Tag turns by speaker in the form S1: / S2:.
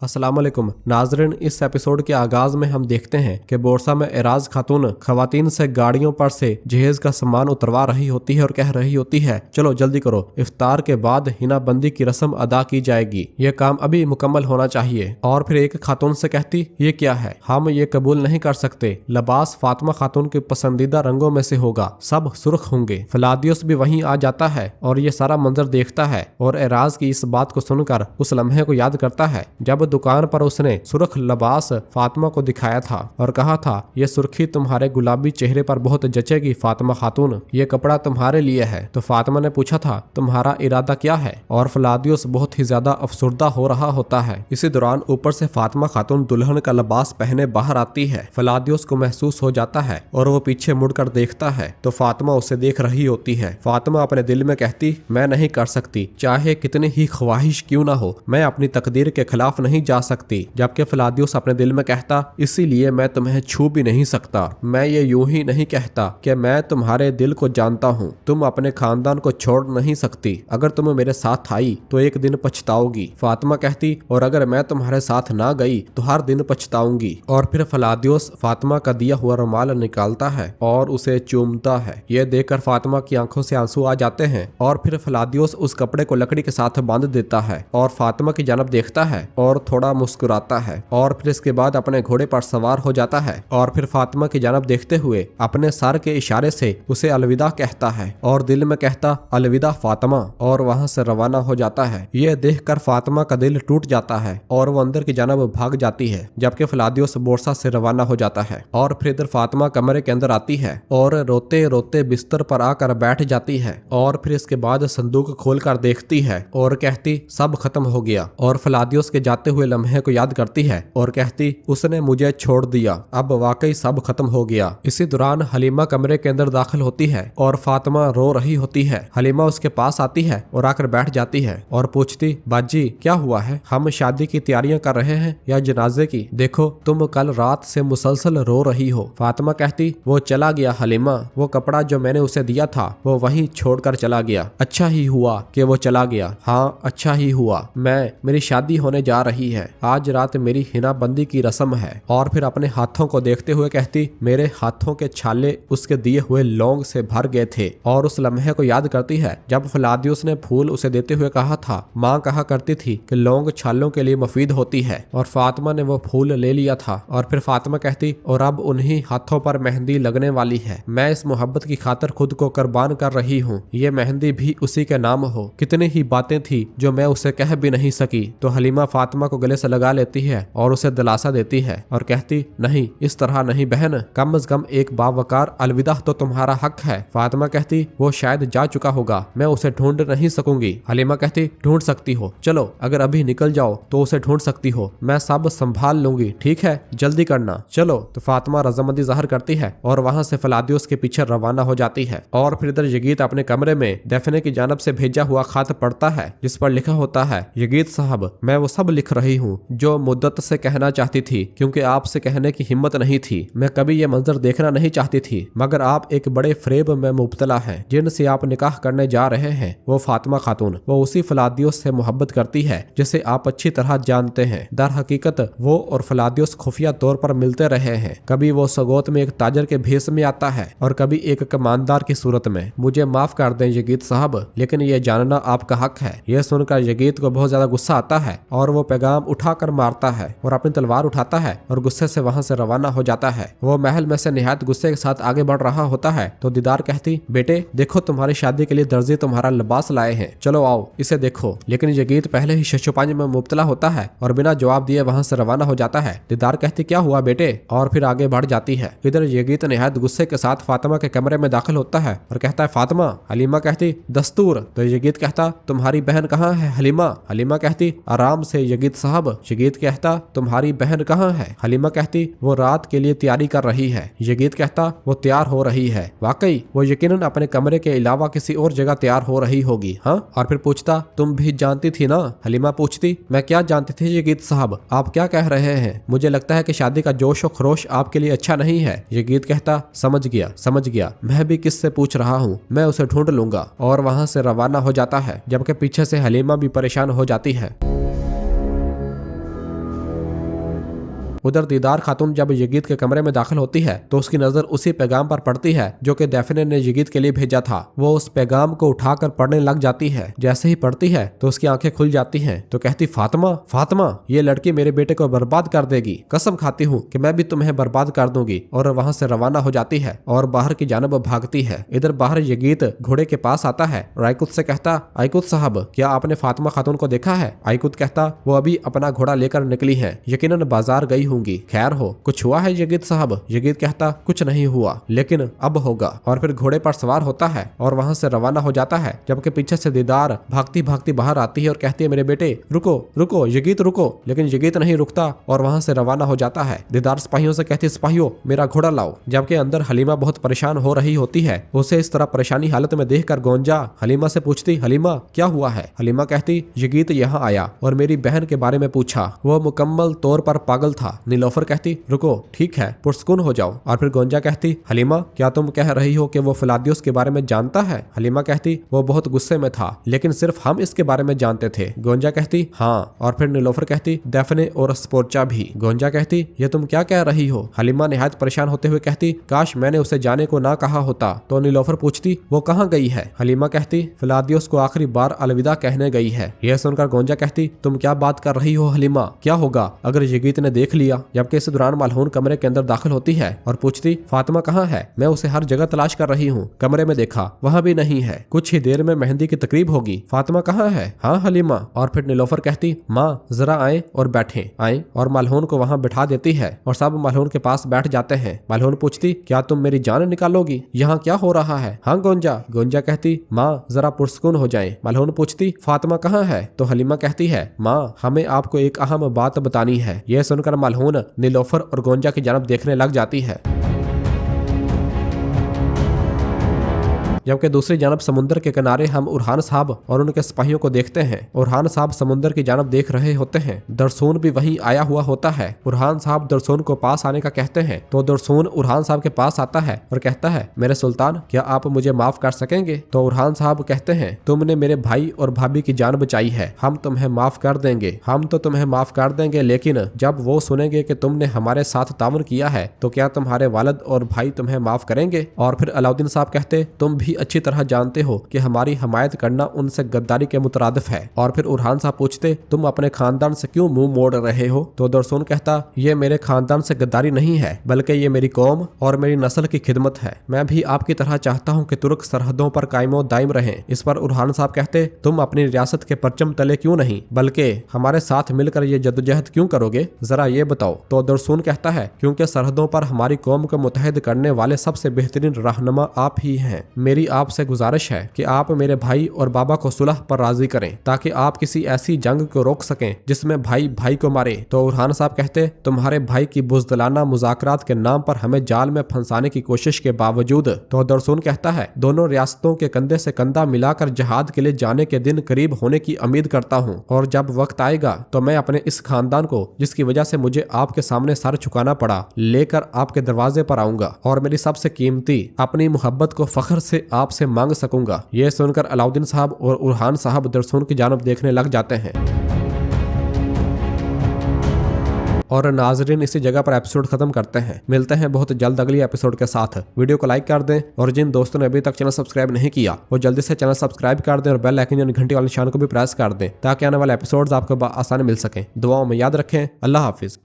S1: अस्सलाम वालेकुम नाजरीन, इस एपिसोड के आगाज में हम देखते हैं कि बोरसा में एराज खातून खवातीन से गाड़ियों पर से जहेज का सामान उतरवा रही होती है और कह रही होती है, चलो जल्दी करो, इफ्तार के बाद हिना बंदी की रस्म अदा की जाएगी, यह काम अभी मुकम्मल होना चाहिए। और फिर एक खातून से कहती, ये क्या है, हम ये कबूल नहीं कर सकते, लिबास फातिमा खातून के पसंदीदा रंगों में से होगा, सब सुर्ख होंगे। फलादियोस भी वहीं आ जाता है और ये सारा मंजर देखता है और एराज की इस बात को सुनकर उस लम्हे को याद करता है जब दुकान पर उसने सुर्ख लिबास फातिमा को दिखाया था और कहा था, ये सुर्खी तुम्हारे गुलाबी चेहरे पर बहुत जचेगी फातिमा खातून, ये कपड़ा तुम्हारे लिए है। तो फातिमा ने पूछा था, तुम्हारा इरादा क्या है? और फलादियोस बहुत ही ज्यादा अफसुर्दा हो रहा होता है। इसी दौरान ऊपर से फातिमा खातून दुल्हन का लिबास पहने बाहर आती है। फलादियोस को महसूस हो जाता है और वो पीछे मुड़कर देखता है तो फातिमा उसे देख रही होती है। फातिमा अपने दिल में कहती, मैं नहीं कर सकती, चाहे कितनी ही ख्वाहिश क्यों ना हो, मैं अपनी तकदीर के खिलाफ नहीं जा सकती। जबकि फलादियोस अपने दिल में कहता, इसीलिए मैं तुम्हें छू भी नहीं सकता। मैं ये यूं ही नहीं कहता कि मैं तुम्हारे दिल को जानता हूँ, तुम अपने खानदान को छोड़ नहीं सकती, अगर तुम मेरे साथ आई तो एक दिन पछताओगी। फातिमा कहती, और अगर मैं तुम्हारे साथ ना गई तो हर दिन पछताऊंगी। और फिर फलादियोस फातिमा का दिया हुआ रुमाल निकालता है और उसे चूमता है। यह देखकर फातिमा की आंखों से आंसू आ जाते हैं और फिर फलादियोस उस कपड़े को लकड़ी के साथ बांध देता है और फातिमा की जानब देखता है और थोड़ा मुस्कुराता है और फिर इसके बाद अपने घोड़े पर सवार हो जाता है और फिर फातिमा की जानब देखते हुए अपने सर के इशारे से उसे अलविदा कहता है और दिल में कहता, अलविदा फातिमा, और वहां से रवाना हो जाता है। यह देखकर फातिमा का दिल टूट जाता है और वो अंदर की जानब भाग जाती है, जबकि फलादियोस बोरसा से रवाना हो जाता है। और फिर इधर फातिमा कमरे के अंदर आती है और रोते रोते बिस्तर पर आकर बैठ जाती है और फिर इसके बाद संदूक खोलकर देखती है और कहती, सब खत्म हो गया। और फलादियोस के जाते हुए लम्हे को याद करती है और कहती, उसने मुझे छोड़ दिया, अब वाकई सब खत्म हो गया। इसी दौरान हलीमा कमरे के अंदर दाखिल होती है और फातिमा रो रही होती है। हलीमा उसके पास आती है और आकर बैठ जाती है और पूछती, बाजी क्या हुआ है, हम शादी की तैयारियां कर रहे हैं या जनाजे की? देखो तुम कल रात से मुसलसल रो रही हो। फातिमा कहती, वो चला गया हलीमा, वो कपड़ा जो मैंने उसे दिया था वो वहीं छोड़कर चला गया। अच्छा ही हुआ कि वो चला गया। हाँ अच्छा ही हुआ, मेरी शादी होने जा रही है, आज रात मेरी हिना बंदी की रस्म है। और फिर अपने हाथों को देखते हुए कहती, मेरे हाथों के छाले उसके दिए हुए लौंग से भर गए थे। और उस लम्हे को याद करती है जब फलादियोस ने फूल उसे देते हुए कहा था, माँ कहा करती थी कि लौंग छालों के लिए मुफीद होती है, और फातिमा ने वो फूल ले लिया था। और फिर फातिमा कहती, और अब उन्हीं हाथों पर मेहंदी लगने वाली है, मैं इस मोहब्बत की खातिर खुद को कुर्बान कर रही हूँ, ये मेहंदी भी उसी के नाम हो। कितनी ही बातें थी जो मैं उसे कह भी नहीं सकी। तो हलीमा फातिमा को गले से लगा लेती है और उसे दिलासा देती है और कहती, नहीं इस तरह नहीं बहन, कम से कम एक बावकार अलविदा तो तुम्हारा हक है। फातिमा कहती, वो शायद जा चुका होगा, मैं उसे ढूंढ नहीं सकूंगी। हलीमा कहती, ढूंढ सकती हो, चलो अगर अभी निकल जाओ तो उसे ढूंढ सकती हो, मैं सब संभाल लूंगी, ठीक है जल्दी करना, चलो। तो फातिमा रजामंदी जाहिर करती है और वहां से फलादियोस के पीछे रवाना हो जाती है। और फिर इधर यगीत अपने कमरे में दफने की जानब से भेजा हुआ खत पढ़ता है जिस पर लिखा होता है, यगीत साहब मैं वो सब लिख रही हूँ जो मुद्दत से कहना चाहती थी, क्योंकि आपसे कहने की हिम्मत नहीं थी, मैं कभी ये मंजर देखना नहीं चाहती थी, मगर आप एक बड़े फरेब में मुब्तला हैं। जिनसे आप निकाह करने जा रहे हैं वो फातिमा खातून, वो उसी फलादियोस से मोहब्बत करती है जिसे आप अच्छी तरह जानते हैं। दर हकीकत वो और फलादियोस खुफिया तौर पर मिलते रहे हैं, कभी वो सगोत में एक ताजर के भेस में आता है और कभी एक कमानदार की सूरत में। मुझे माफ कर दें यगीत साहब, लेकिन ये जानना आपका हक है। यह सुनकर यगीत को बहुत ज्यादा गुस्सा आता है और वो पैगाम उठाकर मारता है और अपनी तलवार उठाता है और गुस्से से वहां से रवाना हो जाता है। वो महल में से निहायत गुस्से के साथ आगे बढ़ रहा होता है तो दीदार कहती, बेटे देखो तुम्हारी शादी के लिए दर्जी तुम्हारा लिबास लाए हैं, चलो आओ इसे देखो। लेकिन यगीत पहले ही शशोपांज में मुब्तला होता है और बिना जवाब दिए वहां से रवाना हो जाता है। दीदार कहती, क्या हुआ बेटे, और फिर आगे बढ़ जाती है। इधर यगीत निहायत गुस्से के साथ फातिमा के कमरे में दाखिल होता है और कहता है, फातिमा। हलीमा कहती, दस्तूर। तो यगीत कहता, तुम्हारी बहन कहाँ है हलीमा? हलीमा कहती, आराम से यगीत साहब। यगीत कहता, तुम्हारी बहन कहाँ है? हलीमा कहती, वो रात के लिए तैयारी कर रही है। यगीत कहता, वो तैयार हो रही है, वाकई वो यकीनन अपने कमरे के अलावा किसी और जगह तैयार हो रही होगी। हाँ, और फिर पूछता, तुम भी जानती थी ना? हलीमा पूछती, मैं क्या जानती थी यगीत साहब, आप क्या कह रहे हैं? मुझे लगता है कि शादी का जोश और खरोश आपके लिए अच्छा नहीं है। यगीत कहता, समझ गया, मैं भी किससे पूछ रहा हूँ, मैं उसे ढूंढ लूंगा। और वहां से रवाना हो जाता है, जबकि पीछे से हलीमा भी परेशान हो जाती है। उधर दीदार खातून जब यगीत के कमरे में दाखिल होती है तो उसकी नजर उसी पैगाम पर पड़ती है जो कि डेफने ने यगीत के लिए भेजा था। वो उस पैगाम को उठाकर पढ़ने लग जाती है। जैसे ही पढ़ती है तो उसकी आंखें खुल जाती हैं तो कहती, फातिमा फातिमा, ये लड़की मेरे बेटे को बर्बाद कर देगी, कसम खाती हूँ कि मैं भी तुम्हें बर्बाद कर दूंगी। और वहां से रवाना हो जाती है और बाहर की जानब भागती है। इधर बाहर यगीत घोड़े के पास आता है और आइकुत से कहता, आइकुत साहब, क्या आपने फातिमा खातून को देखा है? आइकुत कहता, वो अभी अपना घोड़ा लेकर निकली है, यकीनन बाजार गई होंगी। खैर हो, कुछ हुआ है यगीत साहब? यगीत कहता, कुछ नहीं हुआ, लेकिन अब होगा। और फिर घोड़े पर सवार होता है और वहां से रवाना हो जाता है, जबकि पीछे से दीदार भागती भागती बाहर आती है और कहती है, मेरे बेटे रुको रुको यगीत रुको। लेकिन यगीत नहीं रुकता और वहां से रवाना हो जाता है। दीदार सिपाहियों से कहती, सिपाहियों मेरा घोड़ा लाओ। जबकि अंदर हलीमा बहुत परेशान हो रही होती है। उसे इस तरह परेशानी हालत में देखकर गोंजा हलीमा से पूछती, हलीमा क्या हुआ है? हलीमा कहती, यगीत यहाँ आया और मेरी बहन के बारे में पूछा, वो मुकम्मल तौर पर पागल था। नीलोफर कहती, रुको ठीक है, पुरस्कुन हो जाओ। और फिर गोंजा कहती, हलीमा क्या तुम कह रही हो कि वो फिलादियोस के बारे में जानता है? हलीमा कहती, वो बहुत गुस्से में था, लेकिन सिर्फ हम इसके बारे में जानते थे। गोंजा कहती, हाँ। और फिर नीलोफर कहती, डेफने और स्पोर्चा भी। गोंजा कहती, ये तुम क्या कह रही हो? हलीमा निहायत परेशान होते हुए कहती, काश मैंने उसे जाने को ना कहा होता। तो नीलोफर पूछती, वो कहाँ गई है? हलीमा कहती, फिलादियोस को आखिरी बार अलविदा कहने गई है। यह सुनकर गोंजा कहती, तुम क्या बात कर रही हो हलीमा? क्या होगा अगर यगीत ने देख लिया? जबकि इस दौरान मलहून कमरे के अंदर दाखिल होती है और पूछती, फातिमा कहाँ है? मैं उसे हर जगह तलाश कर रही हूँ, कमरे में देखा, वहाँ भी नहीं है। कुछ ही देर में मेहंदी की तकरीब होगी, फातिमा कहाँ है? हाँ हलीमा। और फिर नीलोफर कहती, माँ जरा आए और बैठे। आए और मलहून को वहाँ बिठा देती है और सब मलहून के पास बैठ जाते हैं। मलहून पूछती, क्या तुम मेरी जान निकालोगी? यहाँ क्या हो रहा है? हाँ गोंजा। गोंजा कहती, माँ जरा पुरस्कुन हो जाए। मलहून पूछती, फातिमा कहाँ है? तो हलीमा कहती है, माँ हमें आपको एक अहम बात बतानी है। यह सुनकर मलहून नीलोफर और गोंजा की जानब देखने लग जाती है। जबकि दूसरी जानब समुद्र के किनारे हम उरहान साहब और उनके सिपाहियों को देखते हैं। उरहान साहब समुद्र की जानब देख रहे होते हैं। दरसून भी वहीं आया हुआ होता है। उरहान साहब दरसून को पास आने का कहते हैं तो दरसून उरहान साहब के पास आता है और कहता है, मेरे सुल्तान क्या आप मुझे माफ कर सकेंगे? तो उरहान साहब कहते हैं, तुमने मेरे भाई और भाभी की जान बचाई है, हम तुम्हें माफ कर देंगे। हम तो तुम्हें माफ कर देंगे, लेकिन जब वो सुनेंगे कि तुमने हमारे साथ ताउन किया है तो क्या तुम्हारे वालिद और भाई तुम्हें माफ करेंगे? और फिर अलाउद्दीन साहब कहते, तुम भी अच्छी तरह जानते हो कि हमारी हमायत करना उनसे गद्दारी के मुतरादिफ है। और फिर उरहान साहब पूछते, तुम अपने खानदान से क्यों मुंह मोड़ रहे हो? तो दरसून कहता, ये मेरे खानदान से गद्दारी नहीं है, बल्कि ये मेरी कौम और मेरी नस्ल की खिदमत है। मैं भी आपकी तरह चाहता हूँ कि तुर्क सरहदों पर कायमो दायम रहें। इस पर उरहान साहब कहते, तुम अपनी रियासत के परचम तले क्यों नहीं, बल्कि हमारे साथ मिलकर ये जद्दोजहद क्यों करोगे, जरा ये बताओ। तो दरसून कहता है, क्योंकि सरहदों पर हमारी कौम को मुतहद करने वाले सबसे बेहतरीन रहनुमा आप ही हैं। मेरी आपसे गुजारिश है कि आप मेरे भाई और बाबा को सुलह पर राजी करें, ताकि आप किसी ऐसी जंग को रोक सकें जिसमें भाई भाई को मारे। तो उरहान साहब कहते, तुम्हारे भाई की बुज़दिलाना मुज़ाकरात के नाम पर हमें जाल में फंसाने की कोशिश के बावजूद। तो दरसून कहता है, दोनों रियासतों के कंधे से कंधा मिलाकर जहाद के लिए जाने के दिन करीब होने की उम्मीद करता हूँ, और जब वक्त आएगा तो मैं अपने इस खानदान को, जिसकी वजह से मुझे आपके सामने सर झुकाना पड़ा, लेकर आपके दरवाजे पर आऊंगा और मेरी सबसे कीमती अपनी मोहब्बत को फख्र से आपसे मांग सकूंगा। यह सुनकर अलाउद्दीन साहब और उरहान साहब दरसून की जानब देखने लग जाते हैं। और नाजरीन इसी जगह पर एपिसोड खत्म करते हैं। मिलते हैं बहुत जल्द अगली एपिसोड के साथ। वीडियो को लाइक कर दें और जिन दोस्तों ने अभी तक चैनल सब्सक्राइब नहीं किया वो जल्दी से चैनल सब्सक्राइब कर दें और बेल आइकन यानी घंटी वाले निशान को भी प्रेस कर दें, ताकि आने वाले एपिसोड्स आपको आसानी मिल सकें। दुआओं में याद रखें। अल्लाह हाफिज।